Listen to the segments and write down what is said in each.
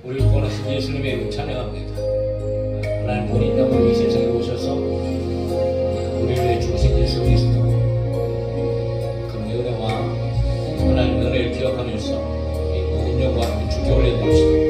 우리 구원하신 예수님의 이름 찬양합니다. 하나님 본인 영으로 이 세상에 오셔서 우리를 위해 죽으신 예수 그리스도, 그 은혜와 하나님 은혜를 기억하면서 이 모든 영광을 주께 올려드립시다.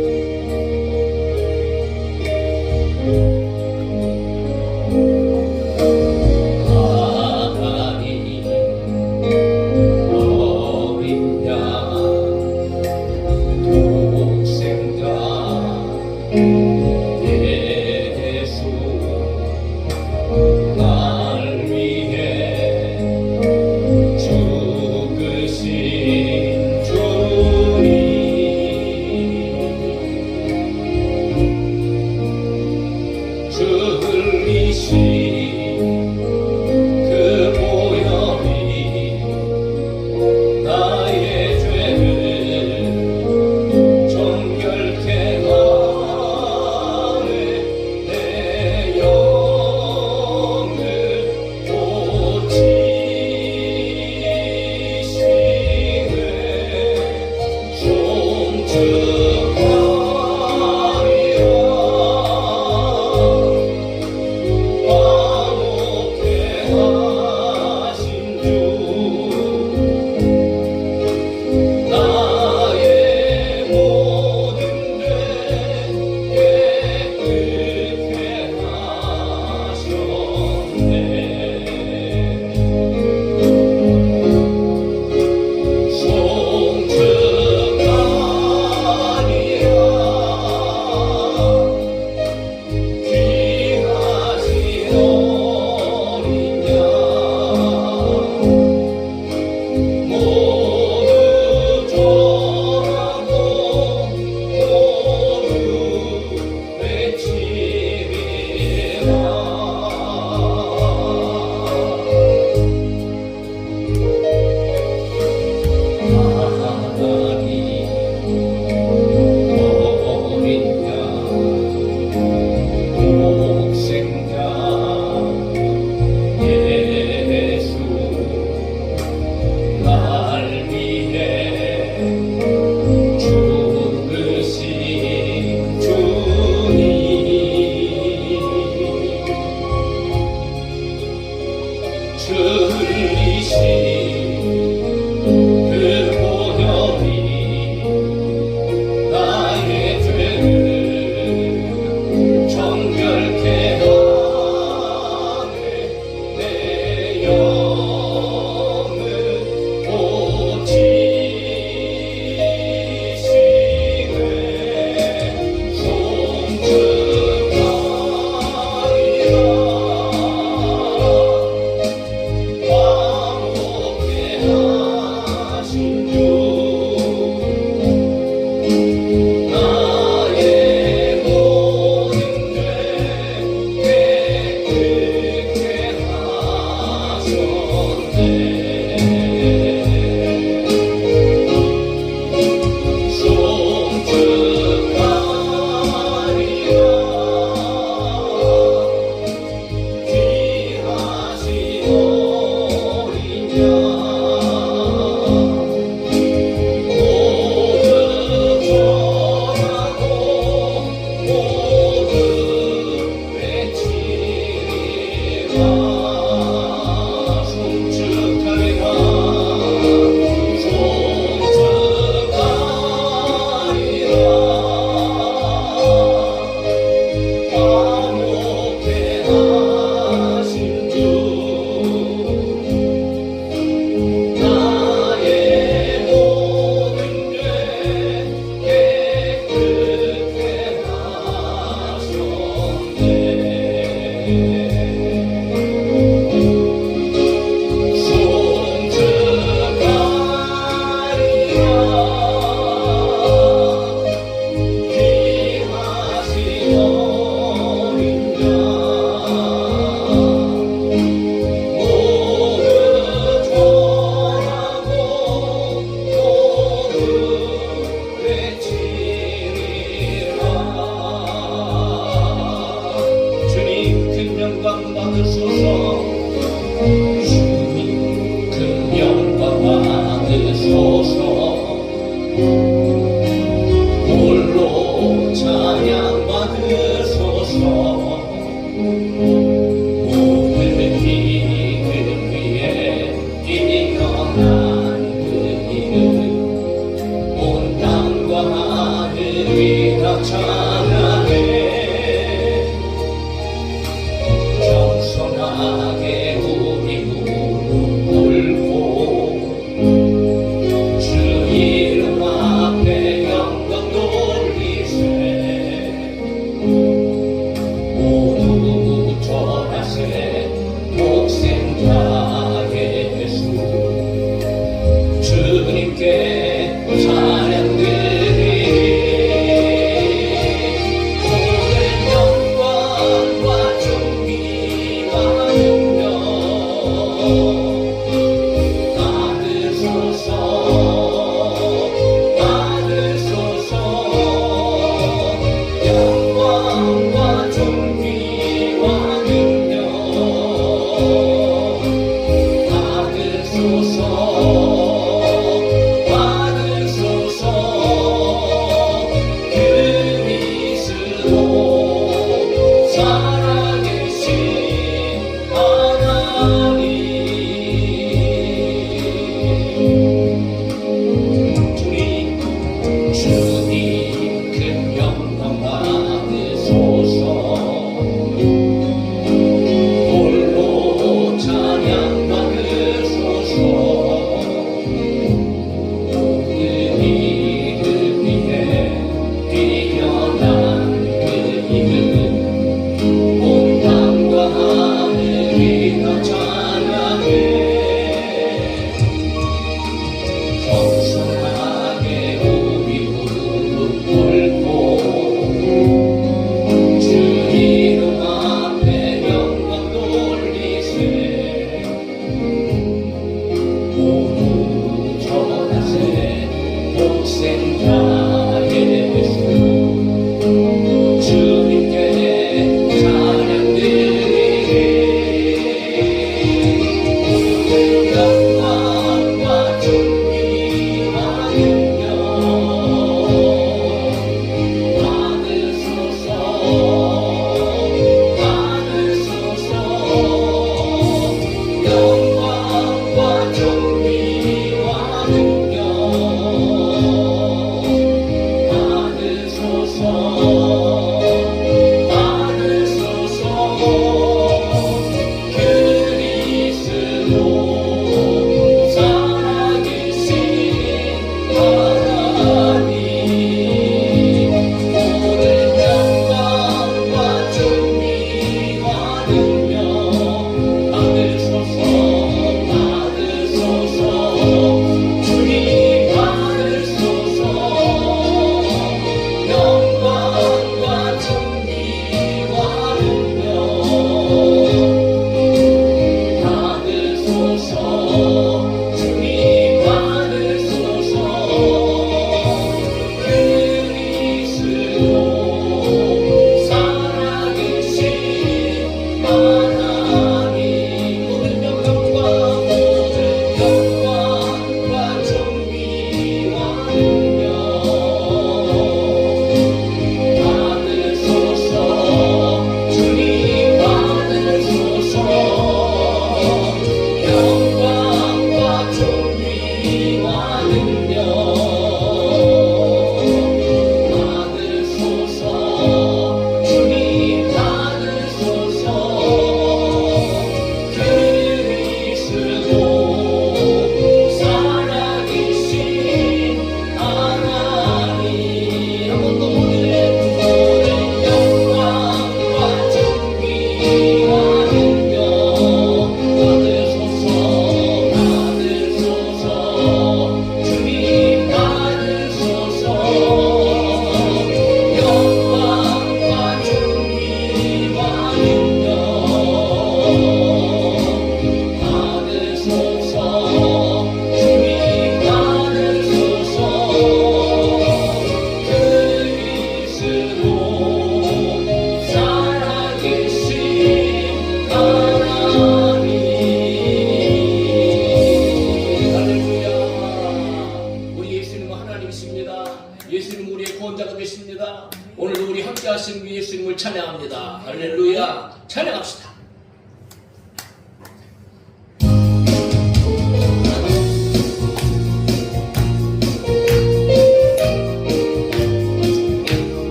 계십니다. 오늘도 우리 함께 하신 예수님을 찬양합니다. 할렐루야. 찬양합시다.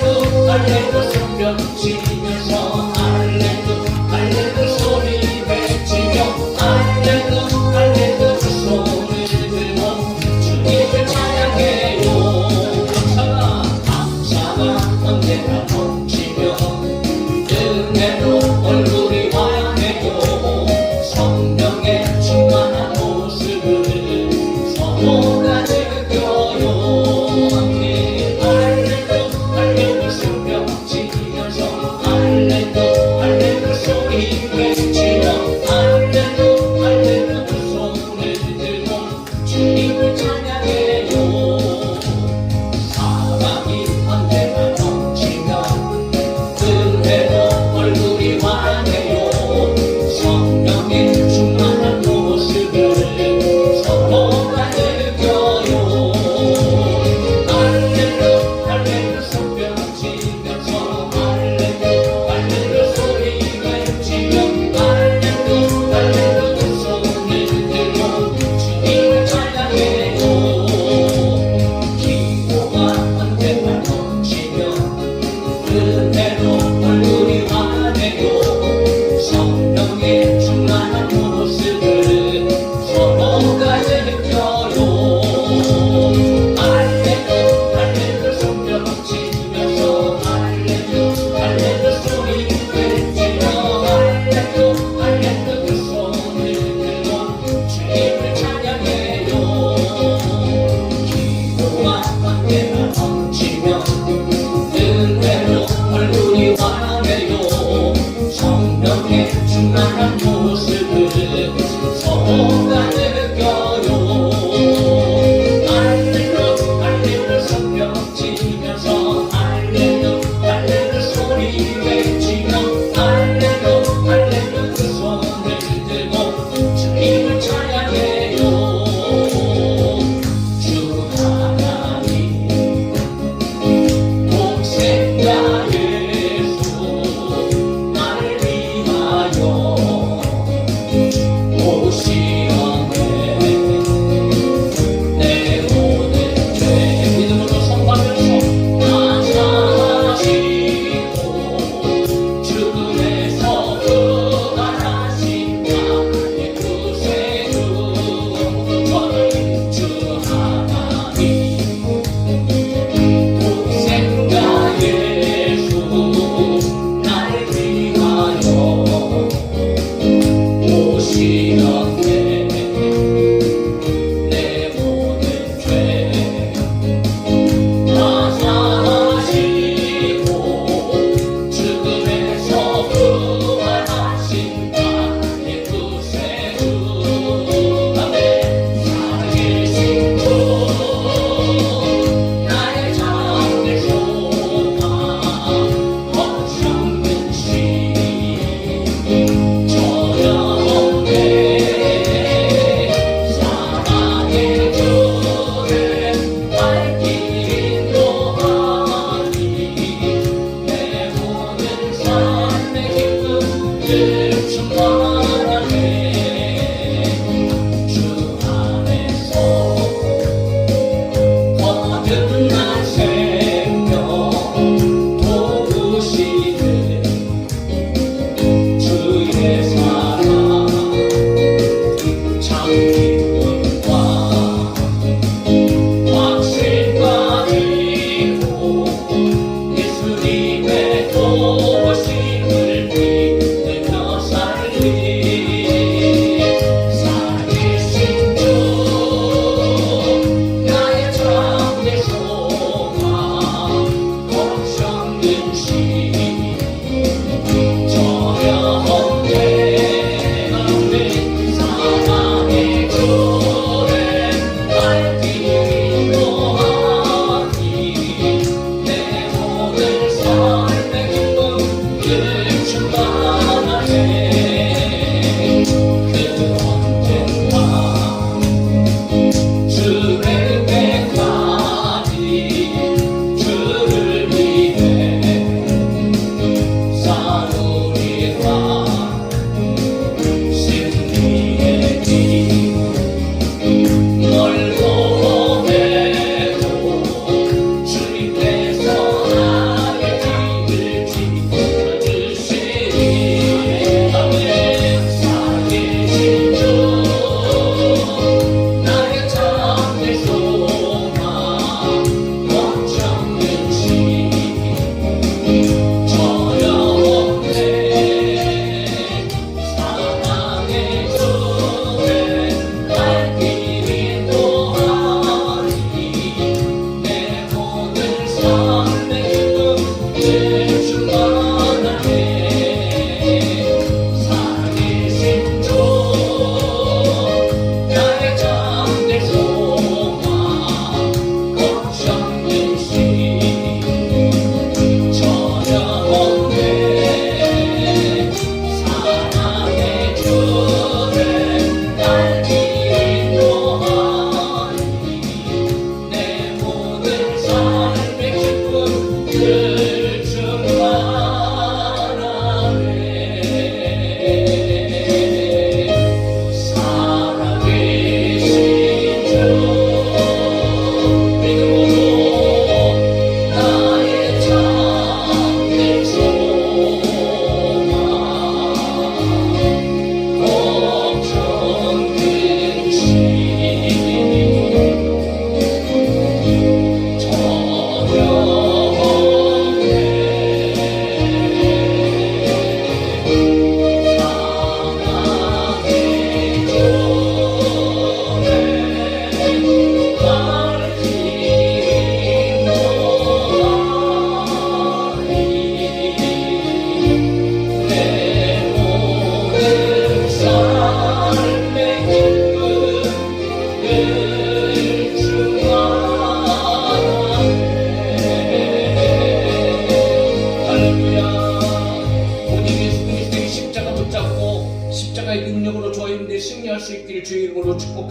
할렐루 할렐루 손뼉 치면서 할렐루 할렐루 소리 외치며 할렐루 할렐루 두 손을 들고 주님을 찬양해요. 감사가 언제나 넘치며 은혜로 얼굴이 환해요. 성령의 충만한 모습을 서로가 즐겨요. 할렐루 할렐루 손뼉 치면서 할렐루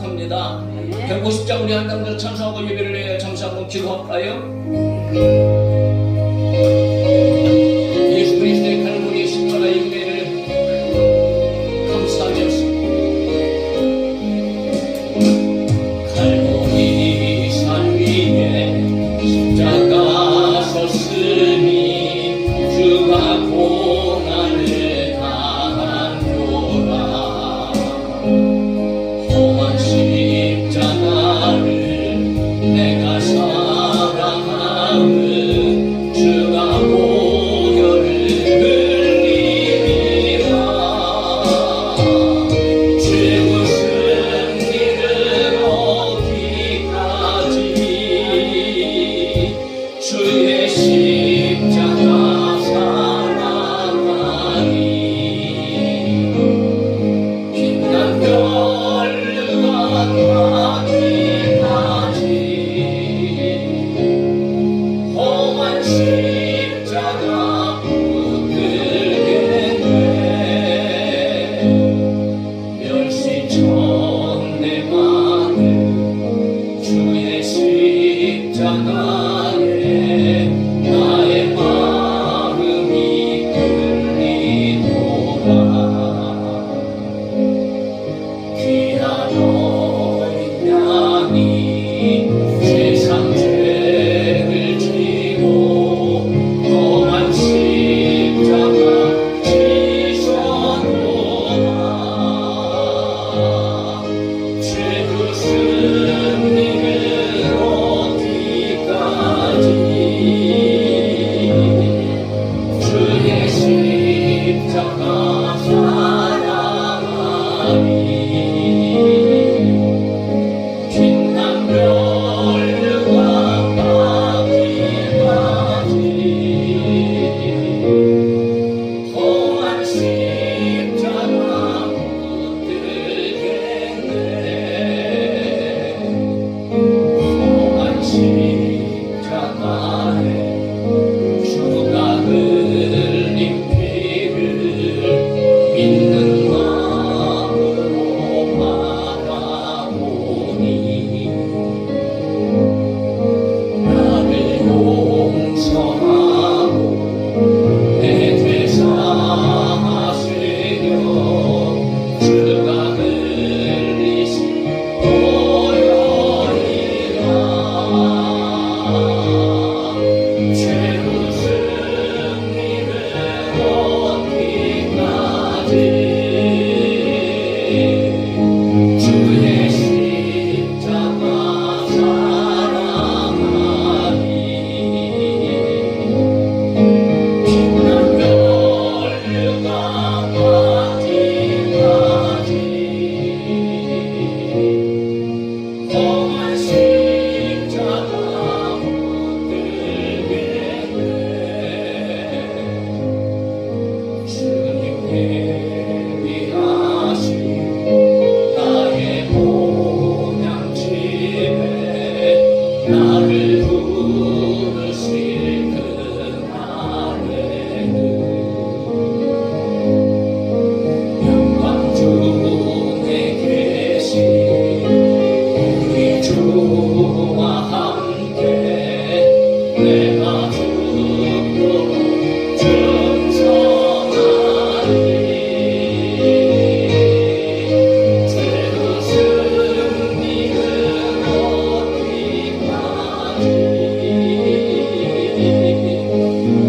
축복합니다. 150장 우리 한 남자 찬송하고 예배를 해야 잠시 한번 기도할까요? 예수 그리스도의 갈보리 십자가의 은혜를 감사하며 갈보리 산 위에 십자가 섰으니 주가 고난을 당한도다. 험한 십자가를 내가 사랑하는 주가 보혈을 흘리리라. 주 승리를 얻기까지 주의 십자가 사랑하니 빛난 별과 가기까지 험한 십자가 붙들겠네. 멸시쳤네 많은 주의 십자가에 나의 마음이 끌리도다. 귀한 어린 양이 세상 죄를 지고 험한 십자가 지셨도다. 죄로 승리를 얻기까지 주의 십자가 사랑하니 빛난 별과 가기까지 험한 십자가 붙들겠네. 험한 십자가에 주가 흘린 피를 믿는 마음으로 바라보니 나를 용서하고 내 죄 사하시려 주가 흘리신 보혈이라. 죄로 승리를 얻기까지 주의 십자가 사랑하니 빛난 별과 가기까지 험한 십자가 붙들겠네. 주님 예비하신 나의 본향집에 나를 부르실 그날에는 영광 중에 계신 우리 주와 함께 내가 죽도록 충성하리. 죄로 승리를 얻기까지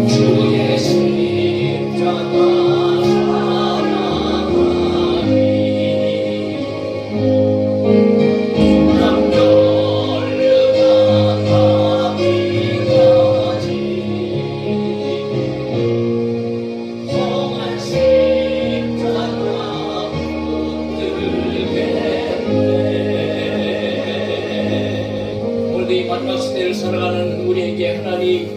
주의 십자가 사랑하니 빛난 별과 가기까지 험한 십자가 붙들겠네. 오늘도 이 마지막 시대를 살아가는 우리에게 하나님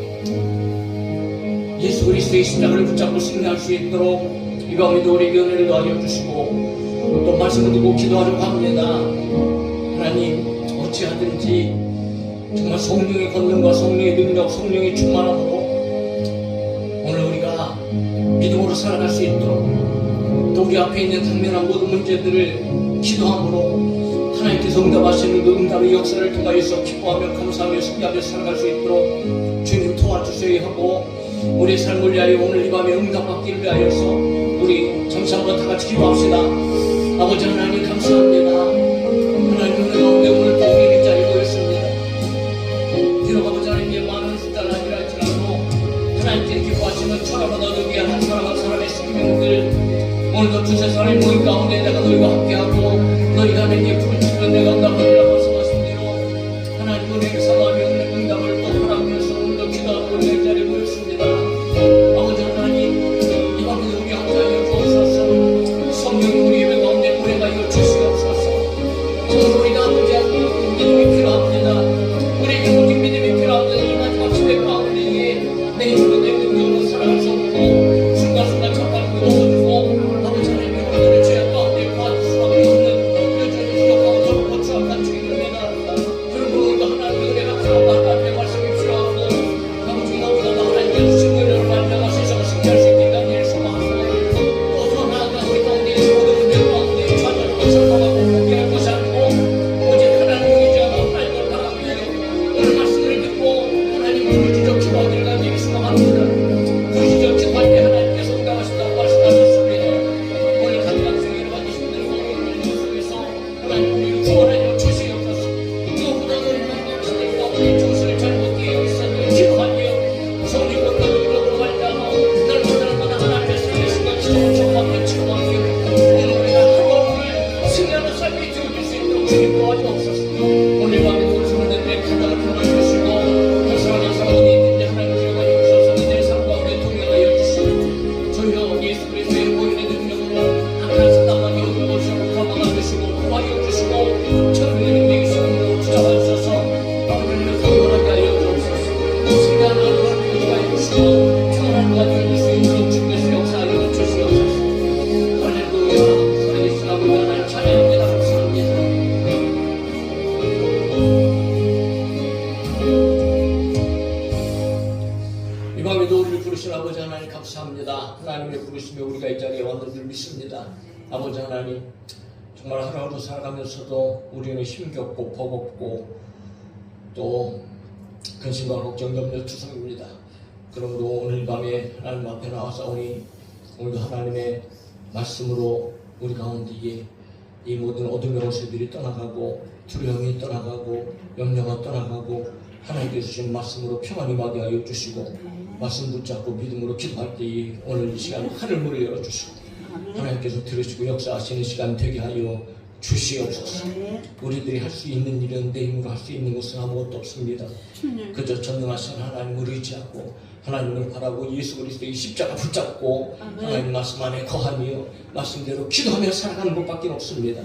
예수 그리스도의 십자가를 붙잡고 승리할 수 있도록 이 밤에도 우리에게 은혜를 더하여 주시고 또 말씀을 듣고 기도하려고 합니다. 하나님 어찌하든지 정말 성령의 권능과 성령의 능력, 성령의 충만함으로 오늘 우리가 믿음으로 살아갈 수 있도록 또 우리 앞에 있는 당면한 모든 문제들을 기도함으로 하나님께서 응답하시는 그 응답의 역사를 통하여서 기뻐하며 감사하며 승리하며 살아갈 수 있도록 주님 도와주셔야 하고, 우리의 삶을 위하여 오늘 이 밤에 응답받기를 위하여서 우리 잠시 한번 다 같이 기도합시다. 아버지 하나님 감사합니다. 하나님 은혜 가운데 오늘 또 우리 자리에 모였습니다. 비록 아버지 하나님께 많은 숫자는 아니라 할지라도 하나님께 기뻐하시는 천하보다 더 귀한 한 사람 한 사람의 생명들, 오늘도 두세 사람이 모인 가운데 내가 너희와 함께하고 너희가 내게 부르짖으면 내가 응답하리라 말씀하신 대로 하나님 은혜를 사모하며 은혜 응답을 또 바라면서 오늘도 기도하고 우리 자리에 모였습니다. 아버지 하나님, 이 밤에 우리 함께하여 주옵소서. 성령 우리 예배 가운데 오래가여 주시옵소서. 저는 우리가 아버지 하나님 믿음이 필요합니다. 우리에게 오직 믿음이 필요합니다. 이 마지막 시대 가운데에 내 힘으로 내 능력으로 살아갈 수 없고 순간순간 잠깐 넘어지고 아버지 하나님 우리들의 죄악 가운데 빠질 수밖에 없는 여전히 부족하고 더욱 고추악한 죄입니다. 그러므로 오늘도 하나님의 은혜가 필요하고 하나님의 말씀이 필요하고 아버지 나보다 하나님께 주신 은혜를 말미암아 세상을 승리할 수 있다는 일을 소망하고 또 더 나아가 우리 가운데 있는 모든 문제 가운데 좌절하고 절망하고 포기할 것이 아니고 오직 하나님을 의지하고 하나님을 바라며 오늘 말씀을 듣고 하나님 부르짖어 기도하기를 간절히 소망합니다. 부르짖어 기도할 때 하나님께서 응답하신다고 말씀하셨습니다. 오늘 각 방송에 받으신 대로 오늘 속에서 하나님 우리를 구원하여 주시옵소서. 무엇보다도 이번 시대 가운데 정신을 잘못 깨어 있었는 기도하며 성령 권능으로 말미암아 날마다 하나님의 살리심과 기도를 정하며 치료하며 오늘 우리가 하루하루를 승리하는 삶이 되어줄 수 있도록 주님 도와주옵소서. 오늘 밤에 우리 성도들의 가정을 평안주시고 한 사람 한 사람 어디 있는지 하나님을 기억하여 주셔서 이들의 삶 가운데 동행하여 주시고 주여 예수 그리스도의 보혈의 능력으로 하나님 사랑하게 얻어보시고 감화가 되시고 구하여 주시고 천국의 능력이 시험으로 붙잡아주셔서 아버지를 강건하게 하여 주옵소서. 승리하는 하루를 인도하여 주시고 평안을 가져줄 수 있는 주께서 역사하여 주시옵소서. 할렐루야. 살아계신 아버지 하나님 찬양합니다. 감사합니다. 이 밤에도 우리를 부르신 아버지 하나님 감사합니다. 하나님의 부르심에 우리가 이 자리에 왔는 줄 믿습니다. 아버지 하나님, 정말 하루하루 살아가면서도 우리는 힘겹고 버겁고 또 근심과 걱정 염려 투성입니다. 그러므로 오늘 밤에 하나님 앞에 나와서오니 오늘도 하나님의 말씀으로 우리 가운데에 이 모든 어둠의 원수들이 떠나가고 두려움이 떠나가고 염려가 떠나가고 하나님께 주신 말씀으로 평안이 임하게 하여 주시고 말씀 붙잡고 믿음으로 기도할 때에 오늘 이 시간 하늘문을 열어주시고 하나님께서 들으시고 역사하시는 시간 되게 하여 주시옵소서. 우리들이 할 수 있는 일은 내 힘으로 할 수 있는 것은 아무것도 없습니다. 그저 전능하신 하나님을 의지하고 하나님을 바라고 예수 그리스도의 십자가 붙잡고 하나님 말씀 안에 거하며 말씀대로 기도하며 살아가는 것밖에 없습니다.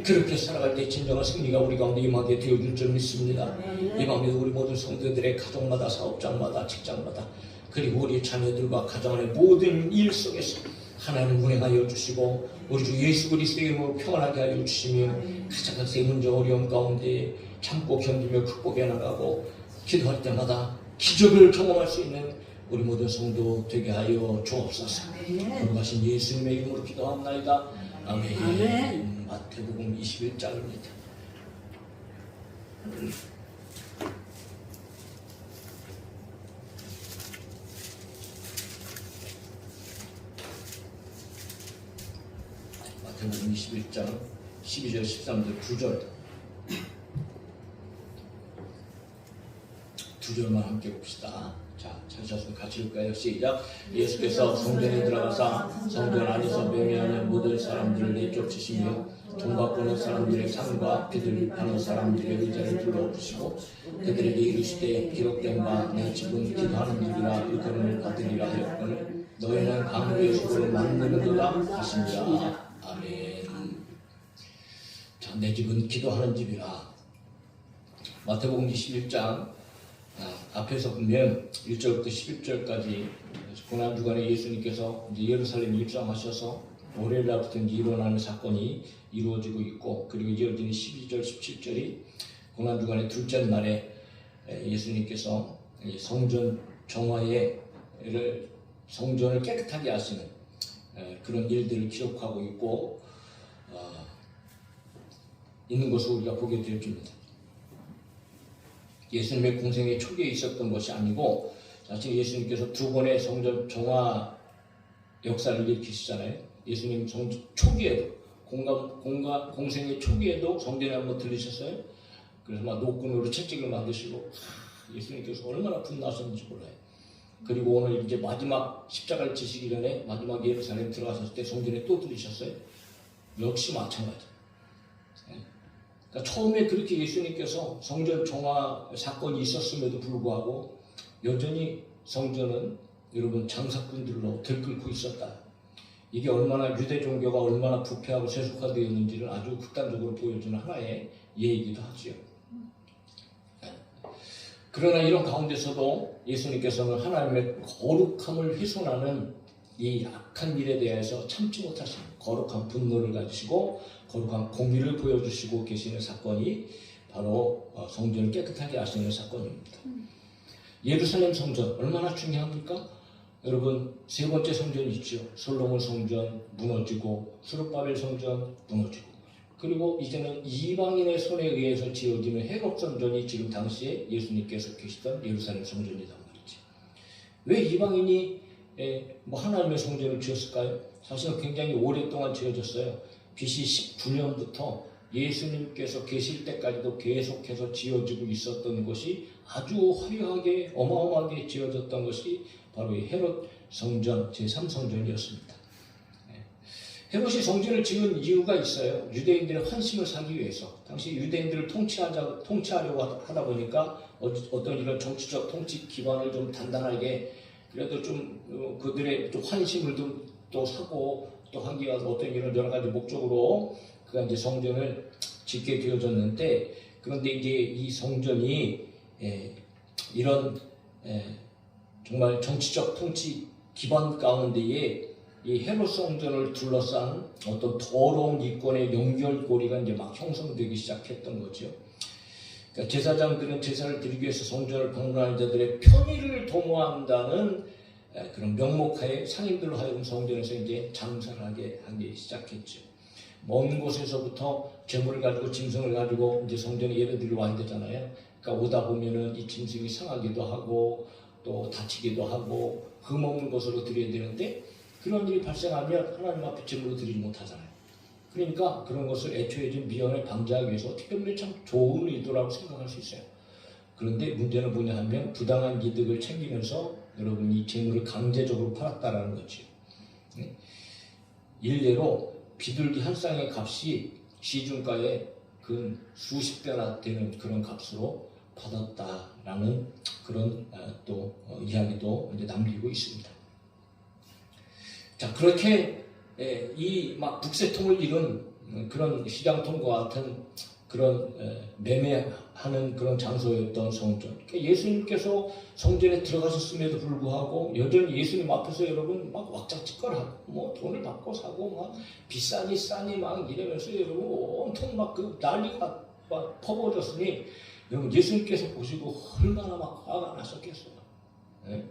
그렇게 살아갈 때 진정한 승리가 우리 가운데 임하게 되어줄 줄 믿습니다. 이 밤에도 우리 모든 성도들의 가정마다 사업장마다 직장마다 그리고 우리 자녀들과 가정 안의 모든 일 속에서 하나님 운행하여 주시고 우리 주 예수 그리스도의 이름으로 평안하게 하여 주시며 가장 큰 문제 어려움 가운데 참고 견디며 극복해 나가고 기도할 때마다 기적을 경험할 수 있는 우리 모든 성도 되게 하여 주옵소서. 거룩하신 예수님의 이름으로 기도합나이다. 아멘. 마태복음 21장입니다. 마태복음 21장 12절 13절 9절 두 절만 함께 봅시다. 자, 찾으셨으면 같이 읽을까요? 시작. 예수께서 성전에 들어가사 성전 안에서 명예하는 모든 사람들을 내쫓으시며 돈 받고는 사람들의 상과 그들을 파는 사람들의 의자를 불러오시고 그들에게 이르시되 기록된 바 내 집은 기도하는 집이라 일컬음을 받으리라 하였거늘 너희는 강도의 속을 만드는도다 하십니다. 아멘. 자, 내 집은 기도하는 집이라. 마태복음 21장 앞에서 보면 1절부터 11절까지 고난주간에 예수님께서 이제 예루살렘에 입성하셔서 월요일날부터 일어나는 사건이 이루어지고 있고, 그리고 이어지는 12절, 17절이 고난주간의 둘째 날에 예수님께서 성전 정화에 성전을 깨끗하게 하시는 그런 일들을 기록하고 있고, 있는 것을 우리가 보게 되어집니다. 예수님의 공생의 초기에 있었던 것이 아니고 사실 예수님께서 두 번의 성전 정화 역사를 일으키시잖아요. 예수님 초기에도 공생의 초기에도 성전에 한번 들리셨어요. 그래서 막 노끈으로 채찍을 만드시고 예수님께서 얼마나 분노하셨는지 몰라요. 그리고 오늘 이제 마지막 십자가를 지시기 전에 마지막 예루살렘 들어가셨을 때 성전에 또 들리셨어요. 역시 마찬가지. 그러니까 처음에 그렇게 예수님께서 성전 정화 사건이 있었음에도 불구하고 여전히 성전은 여러분 장사꾼들로 들끓고 있었다. 이게 얼마나 유대 종교가 얼마나 부패하고 세속화되었는지를 아주 극단적으로 보여주는 하나의 예이기도 하지요. 그러나 이런 가운데서도 예수님께서는 하나님의 거룩함을 훼손하는 이 악한 일에 대해서 참지 못하신 거룩한 분노를 가지시고 거룩한 공의를 보여주시고 계시는 사건이 바로 성전을 깨끗하게 하시는 사건입니다. 예루살렘 성전 얼마나 중요합니까? 여러분 세 번째 성전이 있죠. 솔로몬 성전 무너지고 스룹바벨 성전 무너지고 그리고 이제는 이방인의 손에 의해서 지어지는 헤롯 성전이 지금 당시에 예수님께서 계시던 예루살렘 성전이란 말이지. 왜 이방인이 하나님의 성전을 지었을까요? 사실은 굉장히 오랫동안 지어졌어요. BC 19년부터 예수님께서 계실 때까지도 계속해서 지어지고 있었던 것이 아주 화려하게 어마어마하게 지어졌던 것이 바로 이 헤롯 성전 제3성전이었습니다. 헤롯이 성전을 지은 이유가 있어요. 유대인들의 환심을 사기 위해서. 당시 유대인들을 통치하려고 하다 보니까 어떤 이런 정치적 통치 기반을 좀 단단하게 그래도 좀 그들의 좀 환심을 또 사고 또 하기 위해서 어떤 이런 여러 가지 목적으로 그가 이제 성전을 짓게 되어졌는데 그런데 이제 이 성전이 이런 정말 정치적 통치 기반 가운데에 이 헤롯 성전을 둘러싼 어떤 더러운 이권의 연결고리가 이제 막 형성되기 시작했던 거죠. 그러니까 제사장들은 제사를 드리기 위해서 성전을 방문하는 자들의 편의를 도모한다는 그런 명목하에 상인들로 하여금 성전에서 이제 장사를 하기 시작했죠. 먼 곳에서부터 재물을 가지고 짐승을 가지고 이제 성전에 예배드리러 와야 되잖아요. 그러니까 오다 보면은 이 짐승이 상하기도 하고 또 다치기도 하고 흠없는 것으로 드려야 되는데 그런 일이 발생하면 하나님 앞에 제물로 드리지 못하잖아요. 그러니까 그런 것을 애초에 좀 미연에 방지하기 위해서 어떻게 보면 참 좋은 의도라고 생각할 수 있어요. 그런데 문제는 뭐냐 하면 부당한 이득을 챙기면서 여러분 이 재물을 강제적으로 팔았다라는 거죠. 일례로 비둘기 한 쌍의 값이 시중가에 근 수십 배나 되는 그런 값으로 받았다라는 그런 또 이야기도 이제 남기고 있습니다. 자, 그렇게 이 막 북새통을 이룬 그런 시장통과 같은 그런 매매하는 그런 장소였던 성전. 그러니까 예수님께서 성전에 들어가셨음에도 불구하고 여전히 예수님 앞에서 여러분 막 왁자지껄하고 뭐 돈을 받고 사고 막 비싸니 싸니 막 이러면서 여러분 온통 막 그 난리가 막 퍼부어졌으니 여러분 예수님께서 보시고 얼마나 막 화가 나셨겠어요. 네?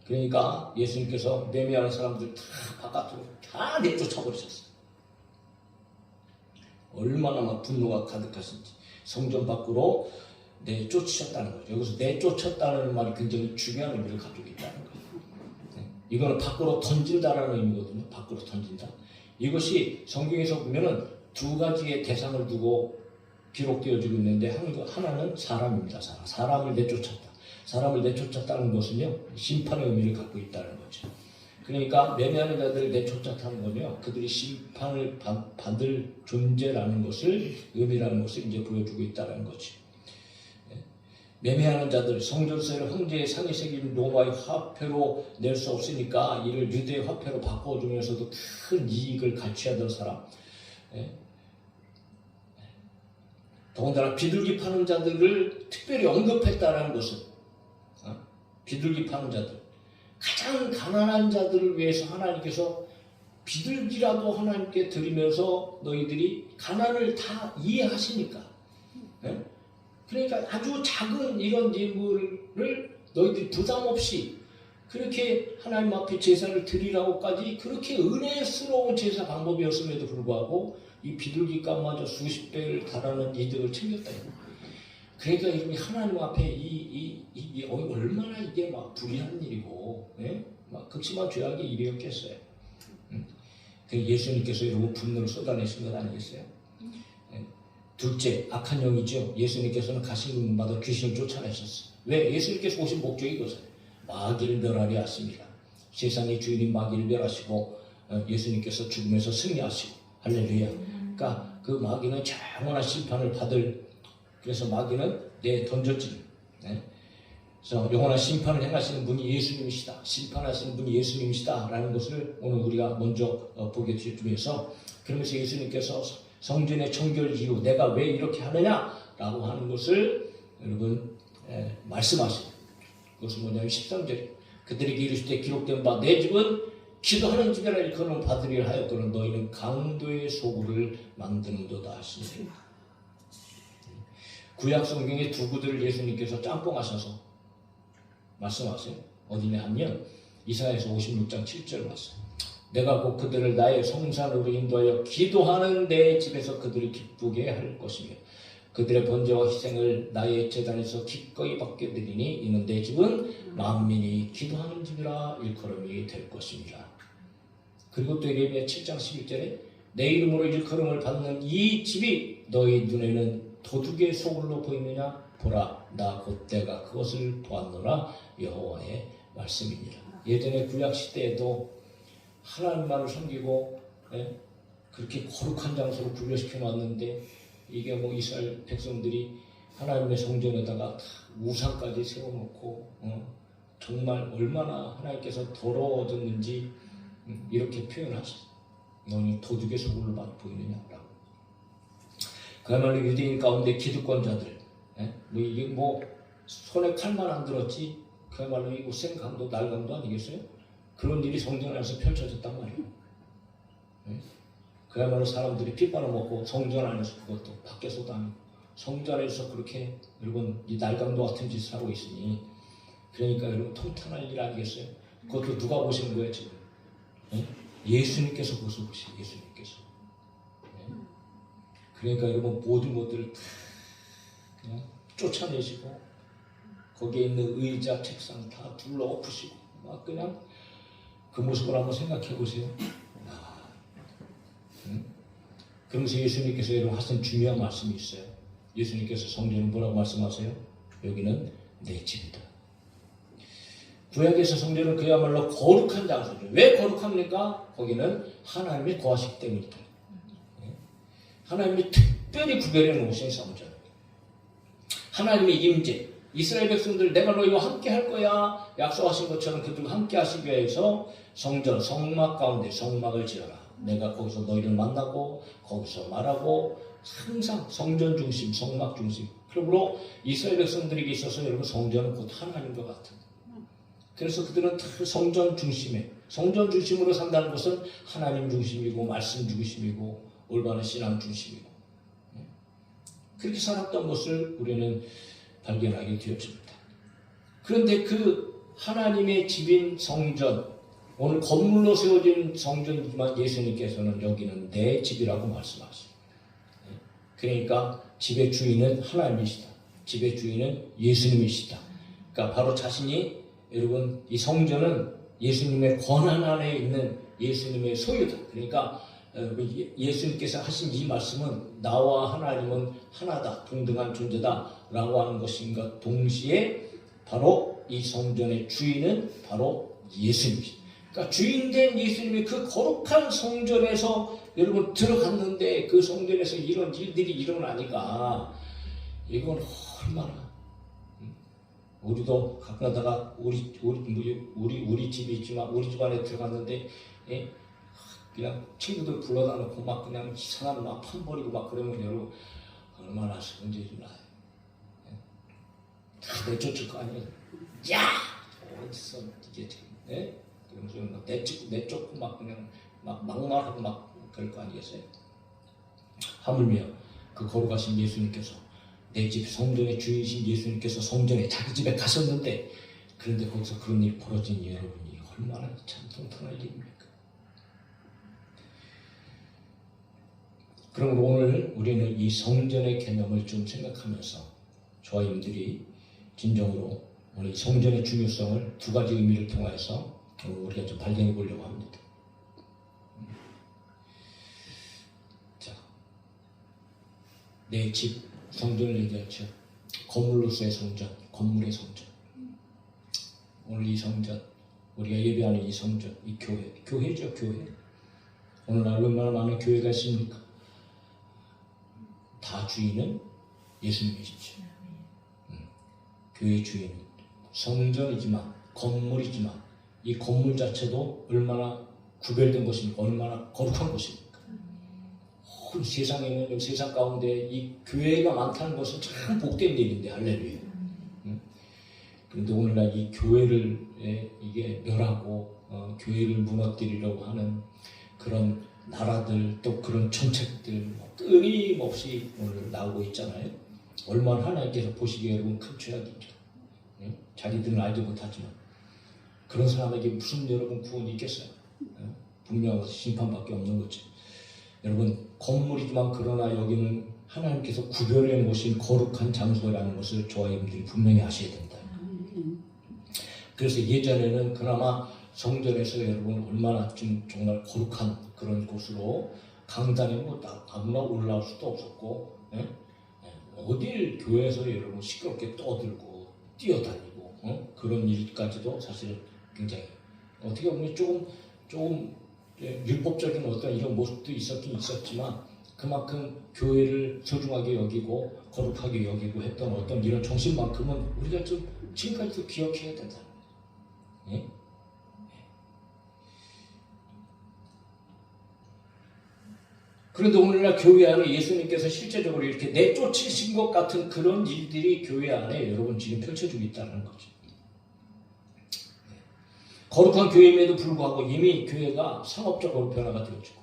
그러니까 예수님께서 매매하는 사람들 다 바깥으로 다 내쫓아버리셨어요. 얼마나 막 분노가 가득하신지 성전 밖으로 내쫓으셨다는 거죠. 여기서 내쫓았다는 말이 굉장히 중요한 의미를 가지고 있다는 거예요. 이거는 밖으로 던진다라는 의미거든요. 밖으로 던진다. 이것이 성경에서 보면은 두 가지의 대상을 두고 기록되어지고 있는데 하나는 사람입니다. 사람을 내쫓았다. 사람을 내쫓았다는 것은요 심판의 의미를 갖고 있다는 거죠. 그러니까 매매하는 자들을 내쫓았다는 거며 그들이 심판을 받을 존재라는 것을 의미라는 것을 이제 보여주고 있다는 거죠. 매매하는 자들 성전세를 황제의 상위 새긴 로마의 화폐로 낼 수 없으니까 이를 유대의 화폐로 바꿔주면서도 큰 이익을 갈취하던 사람. 더군다나 비둘기 파는 자들을 특별히 언급했다는 것은 비둘기 파는 자들 가장 가난한 자들을 위해서 하나님께서 비둘기라도 하나님께 드리면서 너희들이 가난을 다 이해하시니까 그러니까 아주 작은 이런 예물을 너희들이 부담 없이 그렇게 하나님 앞에 제사를 드리라고까지 그렇게 은혜스러운 제사 방법이었음에도 불구하고 이 비둘기값마저 수십 배를 달하는 이득을 챙겼다. 그러니까 이름이 하나님 앞에 얼마나 이게 막 불의한 일이고, 예? 막 극심한 죄악의 일이었겠어요. 예수님께서 여러분 분노를 쏟아내신 것 아니겠어요? 예. 둘째, 악한 영이죠. 예수님께서는 가시문마다 귀신을 쫓아내셨어요. 왜? 예수님께서 오신 목적이 이것은 마귀를 멸하려 하십니다. 세상의 주인인 마귀를 멸하시고 예수님께서 죽음에서 승리하시고 할렐루야. 그러니까 그 마귀는 영원한 심판을 받을, 그래서 마귀는 던졌지. 네? 그래서 영원한 심판을 행하시는 분이 예수님이시다. 심판하시는 분이 예수님이시다. 라는 것을 오늘 우리가 먼저 보게 되면서, 그러면서 예수님께서 성전의 청결 이유, 내가 왜 이렇게 하느냐? 라고 하는 것을 여러분 말씀하시고, 그것은 뭐냐면 13절. 그들에게 이르시되 기록된 바 내 집은 기도하는 집이라 일컬음 받으리라 하였거늘 너희는 강도의 소굴을 만드는도다 하시니. 구약 성경의 두구들을 예수님께서 짬뽕하셔서 말씀하세요. 어디냐 하면 이사야서 56장 7절 말씀. 내가 곧 그들을 나의 성산으로 인도하여 기도하는 내 집에서 그들을 기쁘게 할 것이며 그들의 번제와 희생을 나의 제단에서 기꺼이 받게 드리니 이는 내 집은 만민이 기도하는 집이라 일컬음이 될 것입니다. 그리고 또 예레미야 7장 11절에 내 이름으로 일컬음을 받는 이 집이 너희 눈에는 도둑의 소굴로 보이느냐? 보라, 나 곧 내가 그것을 보았노라. 여호와의 말씀입니다. 예전에 구약 시대에도 하나님만을 섬기고 그렇게 거룩한 장소로 분류시켜 놨는데, 이게 뭐 이스라엘 백성들이 하나님의 성전에다가 우상까지 세워놓고 정말 얼마나 하나님께서 더러워졌는지 이렇게 표현하셨어요. 너는 도둑의 소굴로 보이느냐라고. 그야말로 유대인 가운데 기득권자들, 이게 뭐 손에 칼만 안 들었지 그야말로 이거 생강도 날강도 아니겠어요? 그런 일이 성전 안에서 펼쳐졌단 말이에요. 그야말로 사람들이 피 빨아먹고 성전 안에서, 그것도 밖에서도 아니고 성전 안에서 그렇게 여러분 이 날강도 같은 짓을 하고 있으니, 그러니까 여러분 통탄할 일 아니겠어요? 그것도 누가 보시는 거예요 지금? 예수님께서 보시고 예수님께서. 그러니까 여러분 모든 것들을 다 그냥 쫓아내시고 거기에 있는 의자, 책상 다 둘러 엎으시고 막 그냥 그 모습을 한번 생각해 보세요. 그러면서 예수님께서 여러분 하신 중요한 말씀이 있어요. 예수님께서 성전은 뭐라고 말씀하세요? 여기는 내 집이다. 구약에서 성전은 그야말로 거룩한 장소죠. 왜 거룩합니까? 거기는 하나님이 거하시기 때문이다. 하나님이 특별히 구별해 놓으신 성전. 하나님의 임재. 이스라엘 백성들 내가 너희와 함께 할 거야 약속하신 것처럼 그들과 함께 하시기 위해서 성전, 성막 가운데 성막을 지어라. 내가 거기서 너희를 만나고 거기서 말하고, 항상 성전 중심, 성막 중심. 그러므로 이스라엘 백성들에게 있어서 여러분 성전은 곧 하나님과 같은. 그래서 그들은 다 성전 중심에, 성전 중심으로 산다는 것은 하나님 중심이고 말씀 중심이고 올바른 신앙 중심이고, 그렇게 살았던 것을 우리는 발견하게 되었습니다. 그런데 그 하나님의 집인 성전, 오늘 건물로 세워진 성전이지만 예수님께서는 여기는 내 집이라고 말씀하세요. 그러니까 집의 주인은 하나님이시다. 집의 주인은 예수님이시다. 그러니까 바로 자신이, 여러분 이 성전은 예수님의 권한 안에 있는 예수님의 소유다. 그러니까 예수님께서 하신 이 말씀은 나와 하나님은 하나다, 동등한 존재다 라고 하는 것인가 동시에 바로 이 성전의 주인은 바로 예수님이시다. 그러니까 주인된 예수님이 그 거룩한 성전에서 여러분 들어갔는데 그 성전에서 이런 일들이 일어나니까 이건 얼마나, 우리도 가끔 가다가 우리 집이 있지만 우리 집 안에 들어갔는데 그냥 친구들 불러다 놓고 막 그냥 이상한 막 판버리고 막 그러면 여러분 얼마나 성질이 나요. 다 내쫓을 거 아니에요. 야! 어디서 이게 지금, 그러면서 내쫓고 막 그냥 막 막말하고 막 그럴 거 아니겠어요? 하물며 그 거룩하신 예수님께서, 내 집 성전의 주인이신 예수님께서 성전에 자기 집에 가셨는데 그런데 거기서 그런 일이 벌어진 여러분이 얼마나 참 통탄할 일입니까? 그럼 오늘 우리는 이 성전의 개념을 좀 생각하면서 저와 여러분들이 진정으로 오늘 이 성전의 중요성을 두 가지 의미를 통해서 우리가 좀 발견해 보려고 합니다. 자, 내 집 성전을 얘기하죠. 건물로서의 성전, 건물의 성전. 오늘 이 성전, 우리가 예배하는 이 성전, 이 교회, 교회죠, 교회. 오늘날 얼마나 많은 교회가 있습니까? 다 주인은 예수님이시죠. 교회 주인은 성전이지만, 건물이지만, 이 건물 자체도 얼마나 구별된 것입니까? 얼마나 거룩한 것입니까? 세상에는, 세상 가운데 이 교회가 많다는 것은 참 복된 일인데, 할렐루야. 그런데 오늘날 이 교회를 이게 멸하고 교회를 무너뜨리려고 하는 그런 나라들, 또 그런 정책들 끊임없이 오늘 나오고 있잖아요. 얼마나 하나님께서 보시기에 여러분 큰 죄악입니다. 자기들은 알지 못하지만 그런 사람에게 무슨 여러분 구원이 있겠어요? 분명한 심판밖에 없는 거죠. 여러분, 건물이지만 그러나 여기는 하나님께서 구별해 놓으신 거룩한 장소라는 것을 저와 여러분들이 분명히 아셔야 된다. 그래서 예전에는 그나마 성전에서 여러분 얼마나 좀 정말 거룩한 그런 곳으로 강단에 뭐 아무나 올라올 수도 없었고, 어딜 교회에서 여러분 시끄럽게 떠들고 뛰어다니고 그런 일까지도 사실 굉장히 어떻게 보면 조금 율법적인 어떤 이런 모습도 있었긴 있었지만 그만큼 교회를 소중하게 여기고 거룩하게 여기고 했던 어떤 이런 정신만큼은 우리가 좀 지금까지도 기억해야 된다. 예? 그런데 오늘날 교회 안에 예수님께서 실제적으로 이렇게 내쫓으신 것 같은 그런 일들이 교회 안에 여러분 지금 펼쳐지고 있다는 거죠. 거룩한 교회임에도 불구하고 이미 교회가 상업적으로 변화가 되어지고,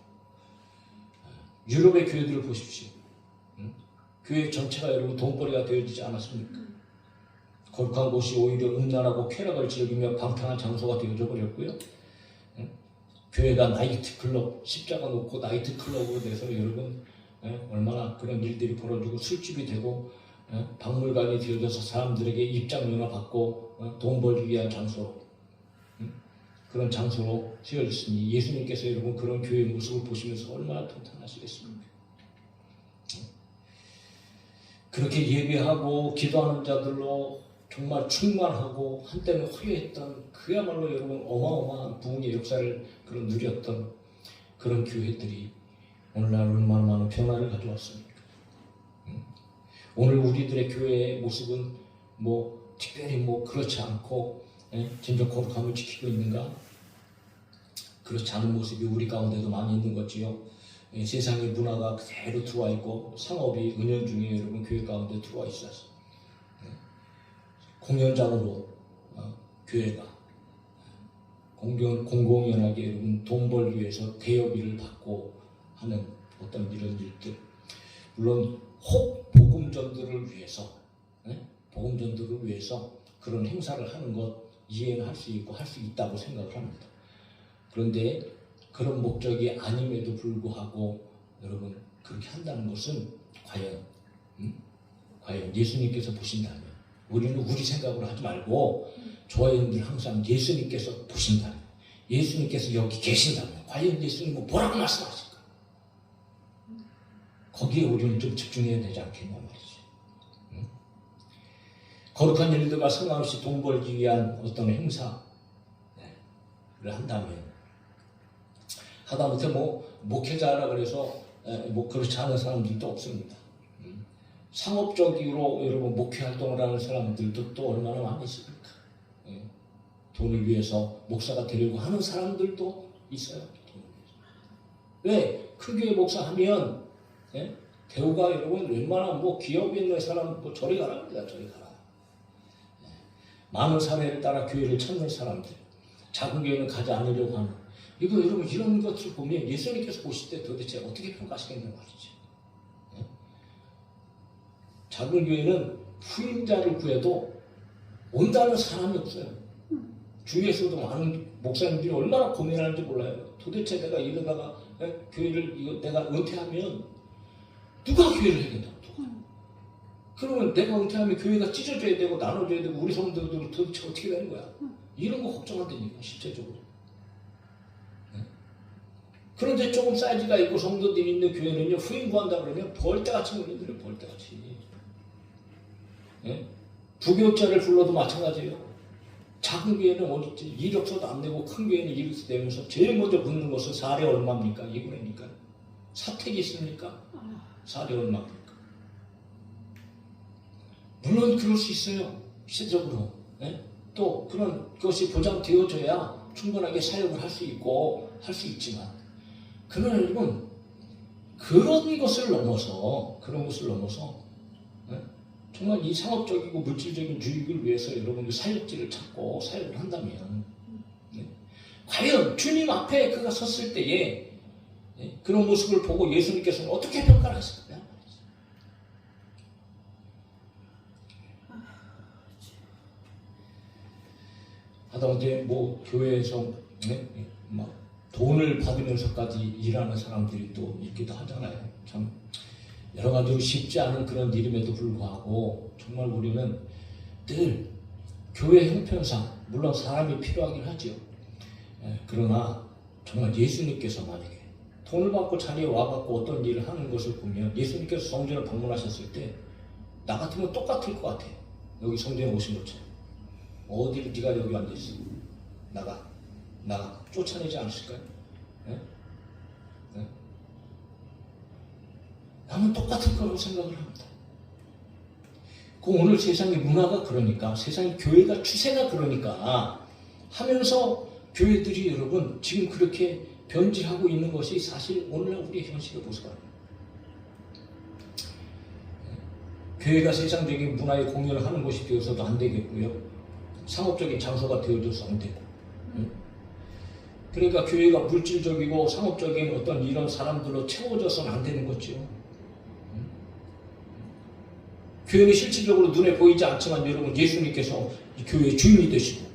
유럽의 교회들을 보십시오. 교회 전체가 여러분 돈벌이가 되어지지 않았습니까? 거룩한 곳이 오히려 음란하고 쾌락을 즐기며 방탕한 장소가 되어져 버렸고요. 교회가 나이트 클럽, 십자가 놓고 나이트 클럽으로 돼서 여러분 얼마나 그런 일들이 벌어지고 술집이 되고 박물관이 되어져서 사람들에게 입장료나 받고 돈 벌기 위한 장소로 그런 장소로 세워졌으니 예수님께서 여러분 그런 교회의 모습을 보시면서 얼마나 통탄하시겠습니까? 그렇게 예배하고 기도하는 자들로 정말 충만하고 한때는 화려했던 그야말로 여러분 어마어마한 부흥의 역사를 그런 누렸던 그런 교회들이 오늘날 얼마나 많은 변화를 가져왔습니까? 오늘 우리들의 교회의 모습은 뭐 특별히 뭐 그렇지 않고 진정 거룩함을 지키고 있는가? 그렇지 않은 모습이 우리 가운데도 많이 있는 거지요. 세상의 문화가 그대로 들어와 있고 상업이 은연중에 여러분 교회 가운데 들어와 있어서 공연장으로 교회가 공공연하게 여러분 돈 벌기 위해서 대여비를 받고 하는 어떤 이런 일들, 물론 혹 복음전도를 위해서 복음전도를 위해서 그런 행사를 하는 것 이해는 할 수 있고 할 수 있다고 생각을 합니다. 그런데 그런 목적이 아님에도 불구하고 여러분 그렇게 한다는 것은 과연 예수님께서 보신다면, 우리는 우리 생각으로 하지 말고 저와 여러분들 항상 예수님께서 보신다면, 예수님께서 여기 계신다면 과연 예수님은 뭐라고 말씀하실까? 거기에 우리는 좀 집중해야 되지 않겠냐 말이죠. 거룩한 일들과 상관없이 돈 벌기 위한 어떤 행사를 한다면, 하다못해 뭐 목회자라 그래서 뭐 그렇지 않은 사람들도 없습니다. 상업적으로 여러분 목회 활동을 하는 사람들도 또 얼마나 많이 있습니까? 돈을 위해서 목사가 되려고 하는 사람들도 있어요. 왜? 큰 교회 목사하면 대우가 여러분 웬만한 뭐 기업에 있는 사람 뭐 저리 가랍니다. 저리 가라. 많은 사회를 따라 교회를 찾는 사람들, 작은 교회는 가지 않으려고 하는, 이거 여러분 이런 것을 보면 예수님께서 보실 때 도대체 어떻게 평가하시겠냐 말이죠. 작은 교회는 후임자를 구해도 온다는 사람이 없어요. 주위에서도 많은 목사님들이 얼마나 고민하는지 몰라요. 도대체 내가 이러다가 교회를 이거 내가 은퇴하면 누가 교회를 해야겠다. 그러면 내가 은퇴하면 교회가 찢어져야 되고 나눠져야 되고 우리 성도들은 도대체 어떻게 되는 거야? 이런 거 걱정한다니까 실제적으로. 그런데 조금 사이즈가 있고 성도들이 있는 교회는요, 후임 구한다 그러면 벌떼같이 몰려들어요. 벌떼같이. 부교육자를 불러도 마찬가지예요. 작은 교회는 어딨지? 이력서도 안 내고 큰 교회는 이력서 내면서 제일 먼저 묻는 것은 사례 얼마입니까? 이거라니까. 사택이 있습니까? 사례 얼마입니까? 물론 그럴 수 있어요. 실제적으로. 또 그런 것이 보장되어져야 충분하게 사역을 할 수 있고 할 수 있지만, 그러나 여러분, 그런 것을 넘어서 정말 이 상업적이고 물질적인 유익을 위해서 여러분들 사역지를 찾고 사역을 한다면, 과연 주님 앞에 그가 섰을 때에 그런 모습을 보고 예수님께서는 어떻게 평가를 하실까요? 하다못해 뭐 교회에서 막 돈을 받으면서까지 일하는 사람들이 또 있기도 하잖아요. 참 여러 가지로 쉽지 않은 그런 일임에도 불구하고 정말 우리는 늘 교회 형편상 물론 사람이 필요하긴 하지요. 그러나 정말 예수님께서 만약에 돈을 받고 자리에 와갖고 어떤 일을 하는 것을 보면 예수님께서 성전을 방문하셨을 때 나 같으면 똑같을 것 같아요. 여기 성전에 오신 것처럼. 어디를 네가 여기 앉아있어? 나가 쫓아내지 않으실까요? 나는 똑같을 거라고 생각을 합니다. 오늘 세상의 문화가 그러니까, 세상의 교회가 추세가 그러니까 하면서 교회들이 여러분 지금 그렇게 변질하고 있는 것이 사실 오늘날 우리의 현실의 모습입니다. 교회가 세상적인 문화의 공연을 하는 곳이 되어서도 안 되겠고요. 상업적인 장소가 되어줘서 안 되고. 그러니까 교회가 물질적이고 상업적인 어떤 이런 사람들로 채워져서는 안 되는 거죠. 교회는 실질적으로 눈에 보이지 않지만 여러분 예수님께서 이 교회의 주인이 되시고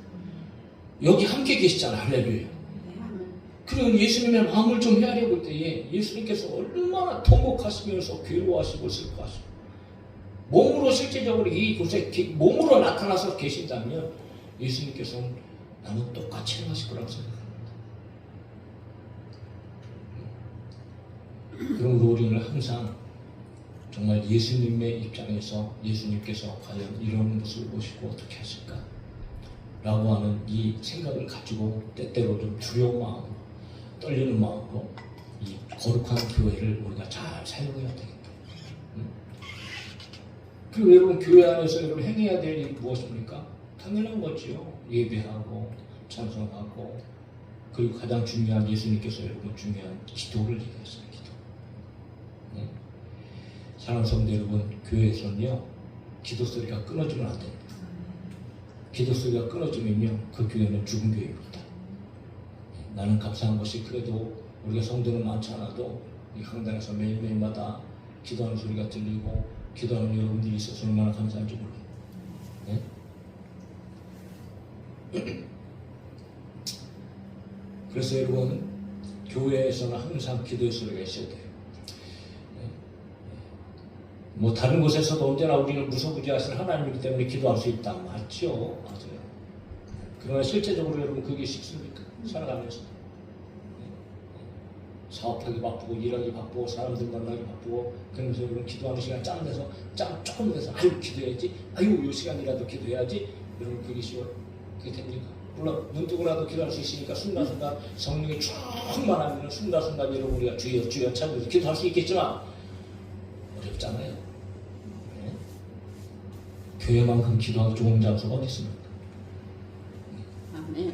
여기 함께 계시잖아요. 할렐루야. 그러면 예수님의 마음을 좀 헤아려 볼 때에 예수님께서 얼마나 통곡하시면서 괴로워하시고 슬퍼하시고 몸으로 실제적으로 이곳에 몸으로 나타나서 계신다면 예수님께서는 나는 똑같이 행하실 거라고 생각합니다. 그러므로 우리는 항상 정말 예수님의 입장에서 예수님께서 과연 이런 모습을 보시고 어떻게 하실까? 라고 하는 이 생각을 가지고 때때로 좀 두려운 마음으로 떨리는 마음으로 이 거룩한 교회를 우리가 잘 사용해야 되겠다. 그리고 여러분 교회 안에서 여러분 행해야 될 일이 무엇입니까? 당연한 거지요. 예배하고 찬송하고 그리고 가장 중요한 예수님께서 여러분 중요한 기도를 얘기했어요. 기도. 사랑하는 성도 여러분, 교회에서는요 기도 소리가 끊어지면 안 됩니다. 기도 소리가 끊어지면요 그 교회는 죽은 교회입니다. 나는 감사한 것이 그래도 우리가 성도는 많지 않아도 이 강단에서 매일매일마다 기도하는 소리가 들리고 기도하는 여러분들이 있어서 얼마나 감사한지 몰라요. 그래서 여러분 교회에서는 항상 기도의 소리가 있어야 돼요. 뭐 다른 곳에서도 언제나 우리는 무소부지하신 하나님이기 때문에 기도할 수 있다. 맞죠? 맞아요. 그러나 실제적으로 여러분 그게 쉽습니까? 살아가면서 사업하기 바쁘고 일하기 바쁘고 사람들 만나기 바쁘고 그러면서 여러분 기도하는 시간 조금 돼서 아유 기도해야지, 아유 이 시간이라도 기도해야지. 여러분 그게 쉬워요? 그게 됩니까? 물론 눈 뜨고 나도 기도할 수 있으니까 순간순간 성령이 충만하면 순간순간 여러분 우리가 주여 주여 찾으면서 기도할 수 있겠지만 어렵잖아요. 교회만큼 기도하기 좋은 장소가 어디 있습니까?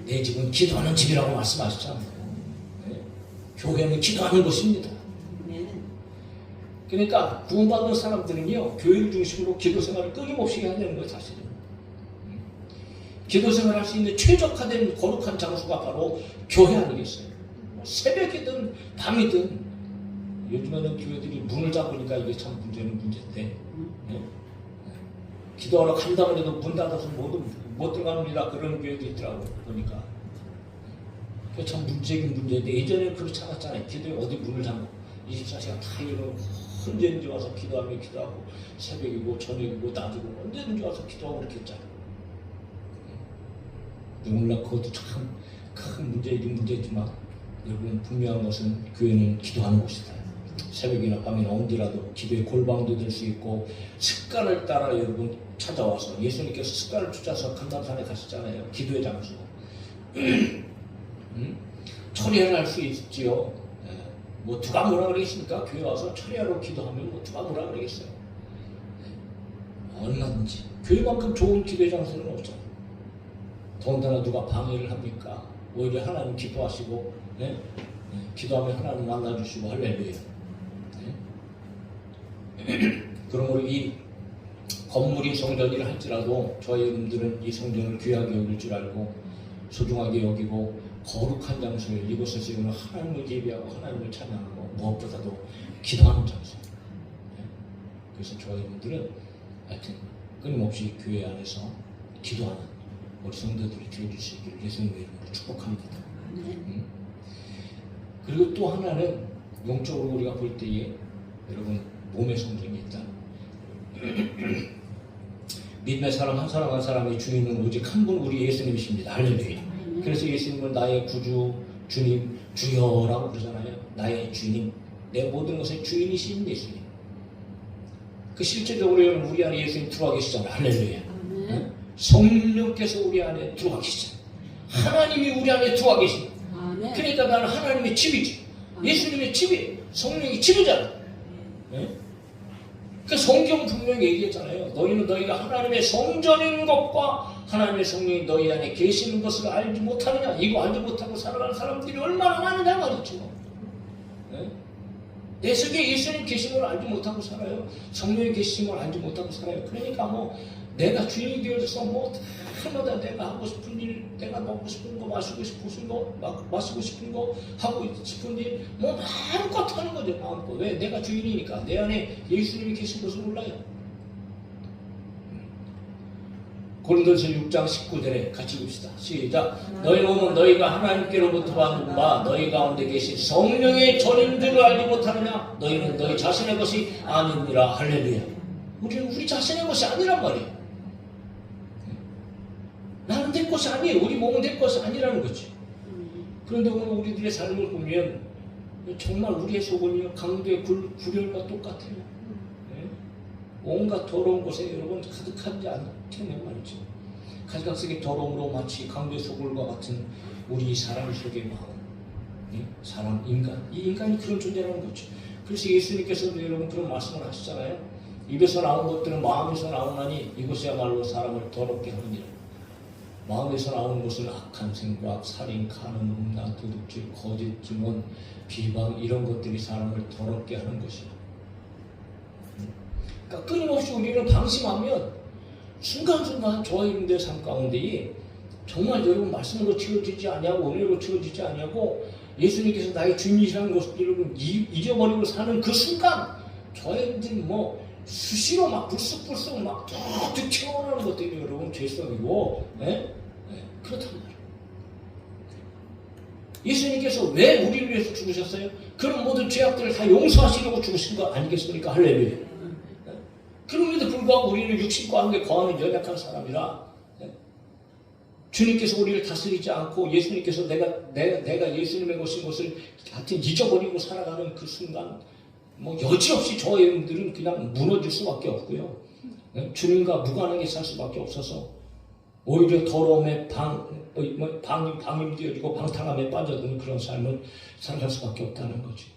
내 집은 기도하는 집이라고 말씀하셨잖아요. 교회는 기도하는 곳입니다. 그러니까 구원받은 사람들은요 교회를 중심으로 기도 생활을 끊임없이 해야 되는 거예요. 사실은 기도 생활을 할 수 있는 최적화된 거룩한 장소가 바로 교회 아니겠어요? 새벽이든 밤이든 요즘에는 교회들이 문을 잡으니까 이게 참 문제는 문제인데 기도하러 간다고 해도 문 닫아서 못 못 들어갑니다. 그런 교회도 있더라고 보니까. 그게 참 문제긴 문제인데 예전에는 그렇지 않았잖아요. 기도에 어디 문을 잠고 24시간 다 이러고 언제든지 와서 기도하고 새벽이고 저녁이고 낮이고 언제든지 와서 기도하고 그렇게 했잖아요. 물론 그것도 참 큰 문제이긴 문제지만 여러분 분명한 것은 교회는 기도하는 곳이다. 새벽이나 밤이나 언제라도 기도의 골방도 될 수 있고 습관을 따라 여러분 찾아와서 예수님께서 습관을 쫓아서 감람산에 가셨잖아요. 기도의 장소. 철회를 할 수 있지요. 뭐 누가 뭐라 그러겠습니까? 교회 와서 철회하러 기도하면 뭐 누가 뭐라 그러겠어요. 얼마든지 교회만큼 좋은 기도의 장소는 없잖아요. 더군다나 누가 방해를 합니까? 오히려 하나님 기뻐하시고 기도하면 하나님 만나주시고 할렐루야. 그러므로 이 건물이 성전이라 할지라도 저희 여러분들은 이 성전을 귀하게 여길 줄 알고 소중하게 여기고 거룩한 장소에 이곳에서 우리는 하나님을 예배하고 하나님을 찬양하고 무엇보다도 기도하는 장소. 그래서 저희 여러분들은 하여튼 끊임없이 교회 안에서 기도하는 우리 성도들이 되어주시기를 예수님의 이름으로 축복합니다. 그리고 또 하나는 영적으로 우리가 볼 때에 여러분 몸의 성전이 있다. 믿음의 사람 한 사람 한 사람의 주인은 오직 한 분 우리 예수님이십니다. 할렐루야. 그래서 예수님은 나의 구주 주님 주여라고 그러잖아요. 나의 주님 내 모든 것의 주인이신 예수님. 그 실제적으로 우리 안에 예수님 들어와 계시잖아요. 할렐루야. 성령께서 우리 안에 들어와 계시잖아요. 하나님이 우리 안에 들어와 계십니다. 그러니까 나는 하나님의 집이지. 예수님의 집이 성령이 집이잖아. 그 성경 분명히 얘기했잖아요. 너희는 너희가 하나님의 성전인 것과 하나님의 성령이 너희 안에 계시는 것을 알지 못하느냐. 이거 알지 못하고 살아가는 사람들이 얼마나 많으냐 말이죠. 내 속에 예수님 계신 걸 알지 못하고 살아요. 성령이 계신 걸 알지 못하고 살아요. 그러니까 뭐 내가 주인이 되어서 뭐 하마다 내가 하고 싶은 일, 내가 먹고 싶은 거, 마시고 싶은 거, 마시고 싶은 거, 하고 싶은 일, 뭐 마음껏 하는 거죠. 마음껏. 왜? 내가 주인이니까. 내 안에 예수님이 계신 것을 몰라요. 고린도서 6장 19절에 같이 봅시다. 시작. 너희 몸은 너희가 하나님께로부터 받은 바 너희 가운데 계신 성령의 전인 줄을 알지 못하느냐. 너희는 너희 자신의 것이 아니니라. 할렐루야. 우리는 우리 자신의 것이 아니란 말이에요. 나는 내 것이 아니에요. 우리 몸은 내 것이 아니라는 거지. 그런데 오늘 우리들의 삶을 보면 정말 우리의 속은요 강도의 굴혈과 똑같아요. 온갖 더러운 곳에 여러분 가득하지 않겠냐 말이죠. 가지각색의 더러움으로 마치 강도의 소굴과 같은 우리 사람 속의 마음, 사람, 인간. 이 인간이 그런 존재라는 거죠. 그래서 예수님께서도 여러분 그런 말씀을 하시잖아요. 입에서 나온 것들은 마음에서 나오나니 이것이야말로 사람을 더럽게 하느니라. 마음에서 나오는 것은 악한 생각, 살인, 간음, 음란, 도둑질, 거짓, 증언, 비방 이런 것들이 사람을 더럽게 하는 것이야. 그러니까 끊임없이 우리는 방심하면 순간순간 저와 여러분들의 삶 가운데 정말 여러분 말씀으로 채워지지 아니하고 은혜로 채워지지 아니하고 예수님께서 나의 주인이시라는 것을 여러분 잊어버리고 사는 그 순간 저와 여러분들이 뭐 수시로 막 불쑥불쑥 막 툭툭 튀어나오는 것들이 여러분 죄성이고 그렇단 말이에요. 예수님께서 왜 우리를 위해서 죽으셨어요? 그런 모든 죄악들을 다 용서하시려고 죽으신 거 아니겠습니까? 할렐루야. 그럼에도 불구하고 우리는 육신과 함께 거하는 연약한 사람이라 주님께서 우리를 다스리지 않고 예수님께서 내가 예수님의 것인 것을 하여튼 잊어버리고 살아가는 그 순간 뭐 여지없이 저와 여러분들은 그냥 무너질 수밖에 없고요. 주님과 무관하게 살 수밖에 없어서 오히려 더러움에 방임되어지고 방탕함에 빠져드는 그런 삶을 살아갈 수밖에 없다는 거죠.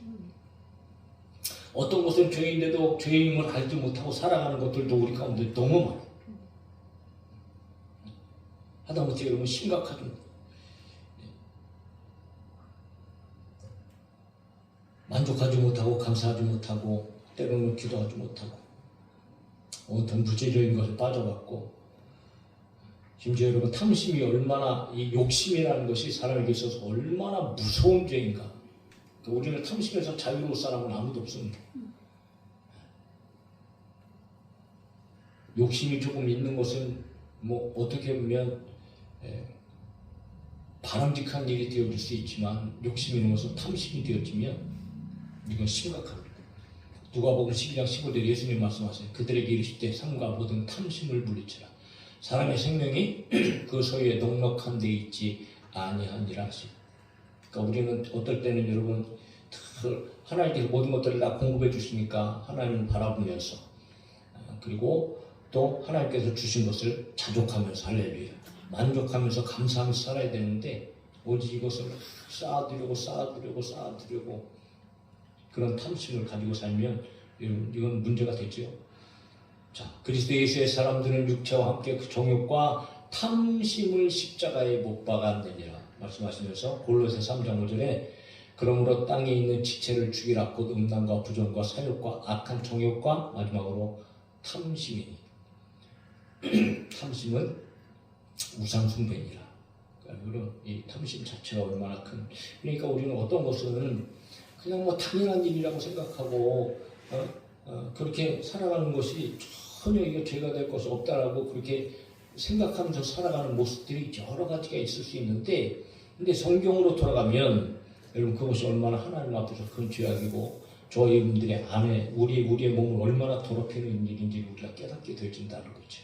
어떤 것은 죄인데도 죄인임을 알지 못하고 살아가는 것들도 우리 가운데 너무 많아요. 하다못해 여러분 심각하죠. 만족하지 못하고 감사하지 못하고 때로는 기도하지 못하고 온통 무죄적인 것에 빠져갔고 심지어 여러분 탐심이 얼마나 이 욕심이라는 것이 사람에게 있어서 얼마나 무서운 죄인가. 우리는 탐심에서 자유로울 사람은 아무도 없습니다. 욕심이 조금 있는 것은 뭐 어떻게 보면 바람직한 일이 되어질 수 있지만 욕심 있는 것은 탐심이 되어지면 이건 심각합니다. 누가복음 12장 15절에 예수님 말씀하세요. 그들에게 이르시되 삼가 모든 탐심을 물리치라. 사람의 생명이 그 소유에 넉넉한 데 있지 아니하니라 하시고. 그러니까 우리는 어떨 때는 여러분 하나님께서 모든 것들을 다 공급해 주시니까 하나님을 바라보면서 그리고 또 하나님께서 주신 것을 자족하면서 할렐루야 만족하면서 감사하면서 살아야 되는데 오직 이것을 쌓아두려고 그런 탐심을 가지고 살면 이건 문제가 되죠. 자, 그리스도 예수의 사람들은 육체와 함께 그 정욕과 탐심을 십자가에 못 박았느니라 말씀하시면서 골로새 3장 5절에 그러므로 땅에 있는 지체를 죽이라 곧 음란과 부정과 사욕과 악한 정욕과 마지막으로 탐심이니 탐심은 우상숭배니라. 그러니까 이 탐심 자체가 얼마나 큰 그러니까 우리는 어떤 것은 그냥 뭐 당연한 일이라고 생각하고 그렇게 살아가는 것이 전혀 이거 죄가 될 것이 없다라고 그렇게 생각하면서 살아가는 모습들이 여러 가지가 있을 수 있는데 근데 성경으로 돌아가면 여러분 그것이 얼마나 하나님 앞에서 큰 죄악이고 저희 분들의 안에 우리의 몸을 얼마나 더럽히는 일인지 우리가 깨닫게 되어진다는 거죠.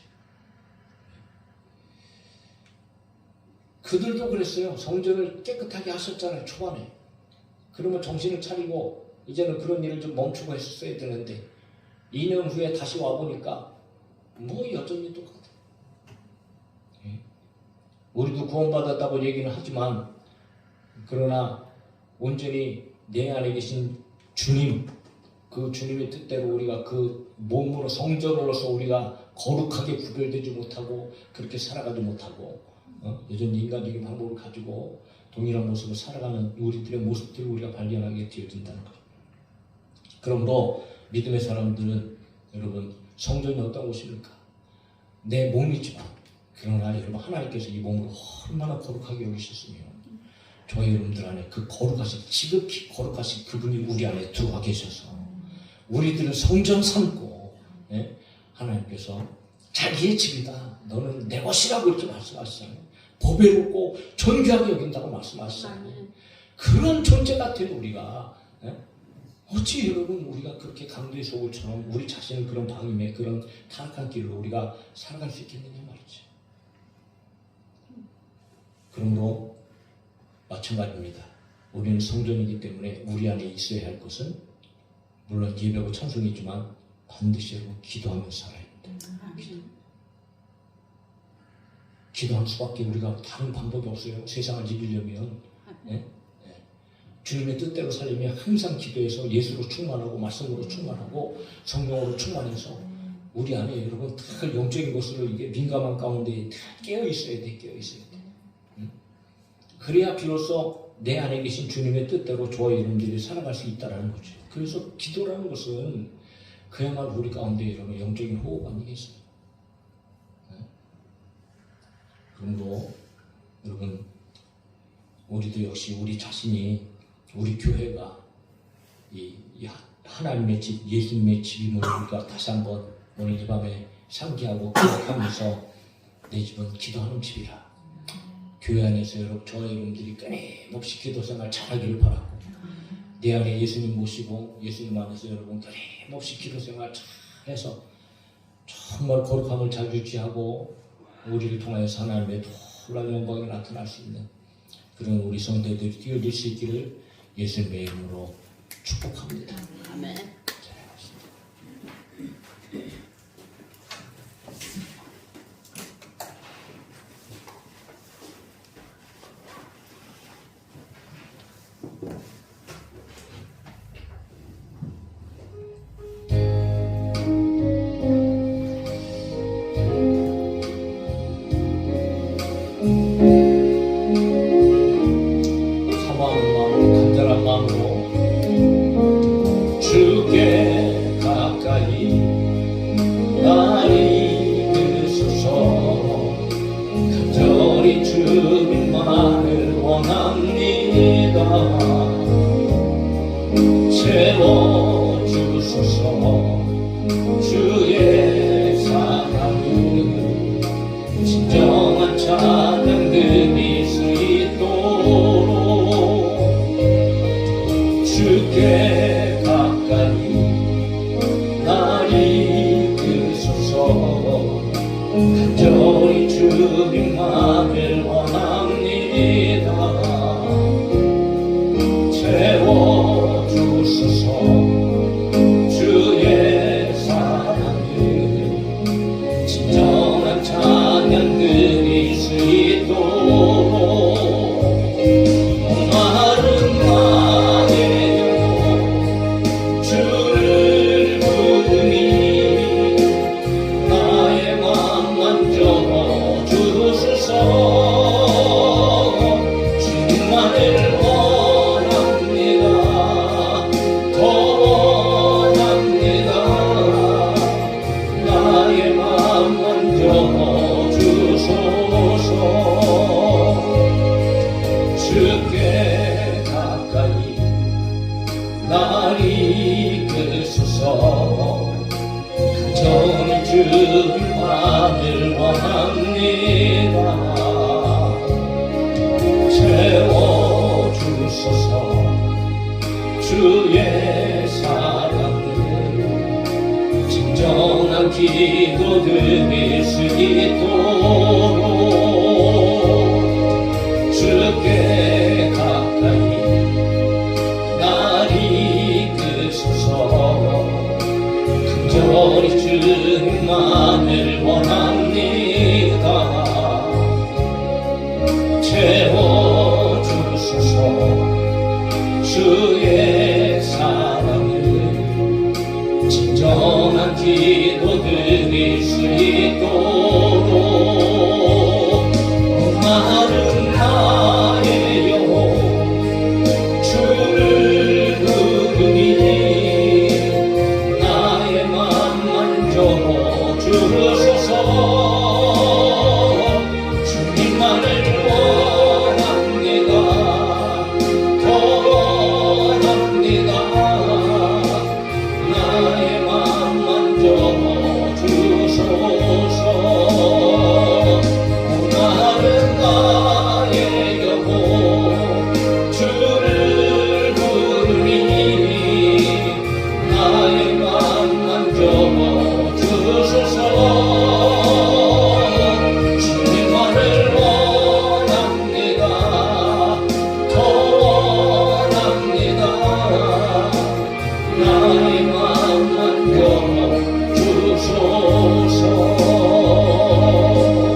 그들도 그랬어요. 성전을 깨끗하게 하셨잖아요. 초반에. 그러면 정신을 차리고 이제는 그런 일을 좀 멈추고 했었어야 되는데 2년 후에 다시 와보니까 뭐 여전히 똑같아요. 우리도 구원받았다고 얘기는 하지만 그러나 온전히 내 안에 계신 주님 그 주님의 뜻대로 우리가 그 몸으로 성전으로서 우리가 거룩하게 구별되지 못하고 그렇게 살아가지 못하고 여전히 인간적인 방법을 가지고 동일한 모습을 살아가는 우리들의 모습들을 우리가 발견하게 되어진다는 거예요. 그러므로 믿음의 사람들은 여러분 성전이 어떤 곳입니까? 내 몸이지만 그러나 여러분 하나님께서 이 몸을 얼마나 거룩하게 여기셨으며 저희 여러분들 안에 그 거룩하신 지극히 거룩하신 그분이 우리 안에 들어와 계셔서 우리들은 성전 삼고 하나님께서 자기의 집이다 너는 내 것이라고 이렇게 말씀하시잖아요. 보배롭고 존귀하게 여긴다고 말씀하시잖아요. 그런 존재 같아요. 우리가 어찌 여러분 우리가 그렇게 강도의 소굴처럼 우리 자신을 그런 방임에 그런 타락한 길로 우리가 살아갈 수 있겠느냐 말이죠. 그러므로 마찬가지입니다. 우리는 성전이기 때문에 우리 안에 있어야 할 것은 물론 예배하고 찬송이지만 반드시 여러분 기도하면서 살아야 합니다. 기도할 수밖에 우리가 다른 방법이 없어요. 세상을 이기려면 주님의 뜻대로 살려면 항상 기도해서 예수로 충만하고 말씀으로 충만하고 성령으로 충만해서 우리 안에 여러분 다 영적인 것으로 이게 민감한 가운데 다 깨어 있어야 돼. 그래야 비로소 내 안에 계신 주님의 뜻대로 저와 여러분들이 살아갈 수 있다는 거죠. 그래서 기도라는 것은 그야말로 우리 가운데 여러분 영적인 호흡 아니겠어요? 그러므로 여러분 우리도 역시 우리 자신이 우리 교회가 이 하나님의 집, 예수님의 집임을 우리가 다시 한번 오늘 이 밤에 상기하고 기억하면서 내 집은 기도하는 집이라. 교회 안에서 저와 여러분들이 끊임없이 기도 생활 잘하기를 바라고 내 안에 예수님 모시고 예수님 안에서 여러분 끊임없이 기도 생활 잘해서 정말 거룩함을 잘 유지하고 우리를 통하여서 하나님의 놀라운 영광이 나타날 수 있는 그런 우리 성도들이 뛰어들 수 있기를 예수님의 이름으로 축복합니다. 아멘. 주께 가까이 나이 드소서 간절히 주님만을 원합니다. 채워주소서 주의 사랑을 주께 가까이 날 이끄소서. 간절히 주님만을 원합니다. 채워주소서. 주의 사랑을 진정한 찬양 드릴 수 있도록 목마른 나의 영혼 주를 부르니 나의 맘 만져 주소서. 주님만을 원합니다. 더 원합니다. 나의 맘 만져 주소서. 주께 가까이 날 이끄소서. 간절히 주님만을 원합니다. 채워주소서. 주의 사랑을 진정한 기도 드릴 수 있도록 주께 가까이 날 이끄소서. 간절히 주님만을 원합니다.